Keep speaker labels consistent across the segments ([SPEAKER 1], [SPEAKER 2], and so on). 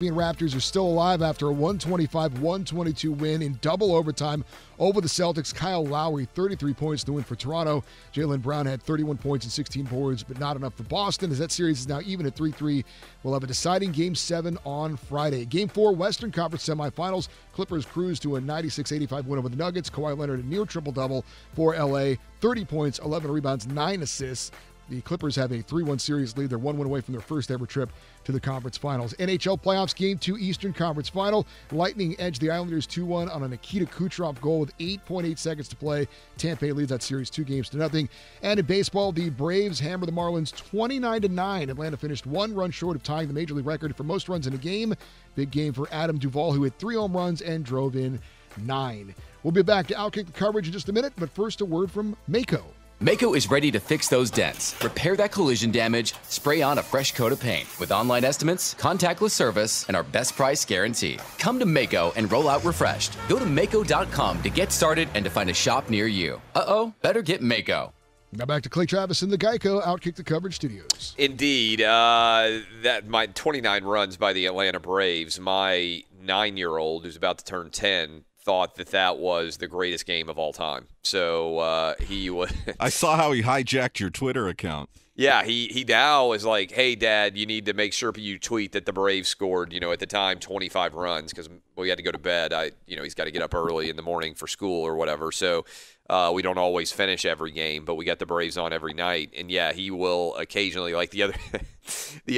[SPEAKER 1] Raptors are still alive after a 125-122 win in double overtime over the Celtics. Kyle Lowry, 33 points to win for Toronto. Jaylen Brown had 31 points and 16 boards, but not enough for Boston, as that series is now even at 3-3. We'll have a deciding Game 7 on Friday. Game 4, Western Conference semifinals. Clippers cruise to a 96-85 win over the Nuggets. Kawhi Leonard, a near triple-double for L.A. 30 points, 11 rebounds, 9 assists. The Clippers have a 3-1 series lead. They're 1-1 away from their first ever trip to the conference finals. NHL playoffs, Game 2, Eastern Conference Final. Lightning edged the Islanders 2-1 on a Nikita Kucherov goal with 8.8 seconds to play. Tampa Bay leads that series 2-0. And in baseball, the Braves hammer the Marlins 29-9. Atlanta finished one run short of tying the Major League record for most runs in a game. Big game for Adam Duvall, who hit 3 home runs and drove in 9. We'll be back to Outkick the coverage in just a minute, but first a word from Mako.
[SPEAKER 2] Mako is ready to fix those dents, repair that collision damage, spray on a fresh coat of paint. With online estimates, contactless service, and our best price guarantee. Come to Mako and roll out refreshed. Go to Mako.com to get started and to find a shop near you. Better get Mako.
[SPEAKER 1] Now back to Clay Travis in the Geico Outkick the Coverage studios.
[SPEAKER 3] Indeed. That my 29 runs by the Atlanta Braves. My 9-year-old, who's about to turn 10, thought that was the greatest game of all time. So he was.
[SPEAKER 4] I saw how he hijacked your Twitter account.
[SPEAKER 3] Yeah, he now is like, hey, Dad, you need to make sure you tweet that the Braves scored, at the time, 25 runs because we had to go to bed. He's got to get up early in the morning for school or whatever. So we don't always finish every game, but we got the Braves on every night. And, yeah, he will occasionally, like the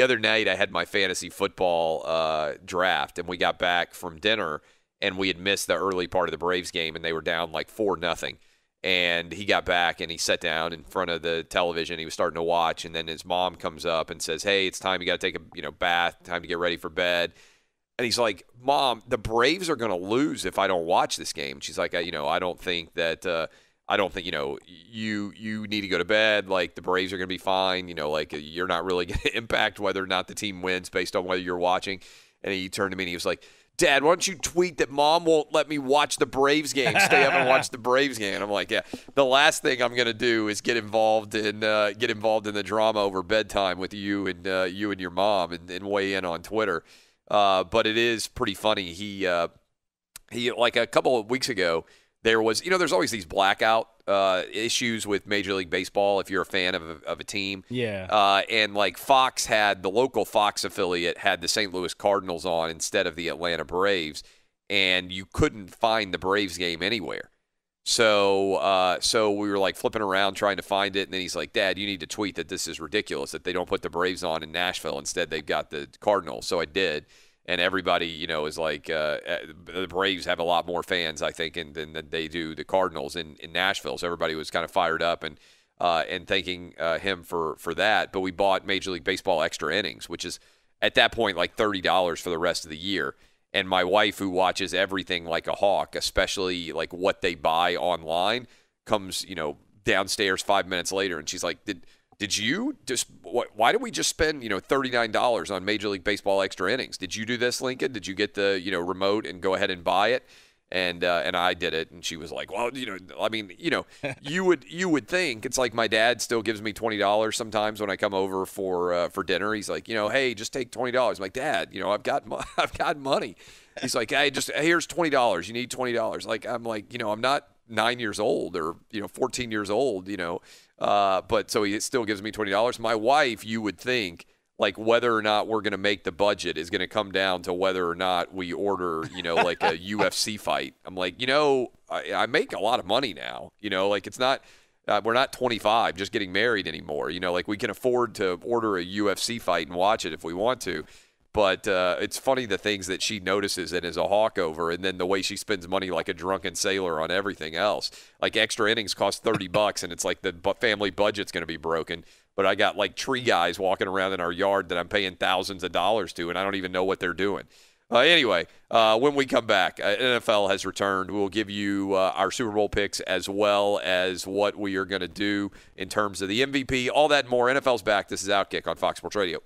[SPEAKER 3] other night I had my fantasy football draft, and we got back from dinner, and we had missed the early part of the Braves game, and they were down like 4-0. And he got back, and he sat down in front of the television. He was starting to watch, and then his mom comes up and says, hey, it's time. You got to take a bath, time to get ready for bed. And he's like, Mom, the Braves are going to lose if I don't watch this game. And she's like, I don't think you need to go to bed. Like, the Braves are going to be fine. You're not really going to impact whether or not the team wins based on whether you're watching. And he turned to me, and he was like, Dad, why don't you tweet that Mom won't let me watch the Braves game, stay up and watch the Braves game? And I'm like, yeah, the last thing I'm going to do is get involved in the drama over bedtime with you and your mom and weigh in on Twitter. But it is pretty funny. He like a couple of weeks ago, there was, there's always these blackout issues with Major League Baseball if you're a fan of a team.
[SPEAKER 5] Yeah.
[SPEAKER 3] And like the local Fox affiliate had the St. Louis Cardinals on instead of the Atlanta Braves, and you couldn't find the Braves game anywhere. So we were like flipping around trying to find it, and then he's like, Dad, you need to tweet that this is ridiculous, that they don't put the Braves on in Nashville. Instead, they've got the Cardinals. So I did. And everybody, is like, the Braves have a lot more fans, I think, than they do the Cardinals in Nashville. So everybody was kind of fired up and thanking him for that. But we bought Major League Baseball extra innings, which is at that point like $30 for the rest of the year. And my wife, who watches everything like a hawk, especially like what they buy online, comes, downstairs 5 minutes later, and she's like, Did you just? Why did we just spend $39 on Major League Baseball extra innings? Did you do this, Lincoln? Did you get the remote and go ahead and buy it? And I did it, and she was like, well, you would think it's like my dad still gives me $20 sometimes when I come over for dinner. He's like, hey, just take $20. I'm like, Dad, I've got money. He's like, hey, just here's $20. You need $20. Like, I'm like, I'm not 9 years old or 14 years old, but so he still gives me $20. My wife, you would think, like, whether or not we're going to make the budget is going to come down to whether or not we order, like a UFC fight. I'm like, I make a lot of money now, like it's not, we're not 25 just getting married anymore. Like we can afford to order a UFC fight and watch it if we want to. But it's funny the things that she notices and is a hawk over, and then the way she spends money like a drunken sailor on everything else. Like extra innings cost $30, and it's like the family budget's going to be broken. But I got like tree guys walking around in our yard that I'm paying thousands of dollars to, and I don't even know what they're doing. Anyway, when we come back, NFL has returned. We'll give you our Super Bowl picks as well as what we are going to do in terms of the MVP, all that and more. NFL's back. This is Outkick on Fox Sports Radio.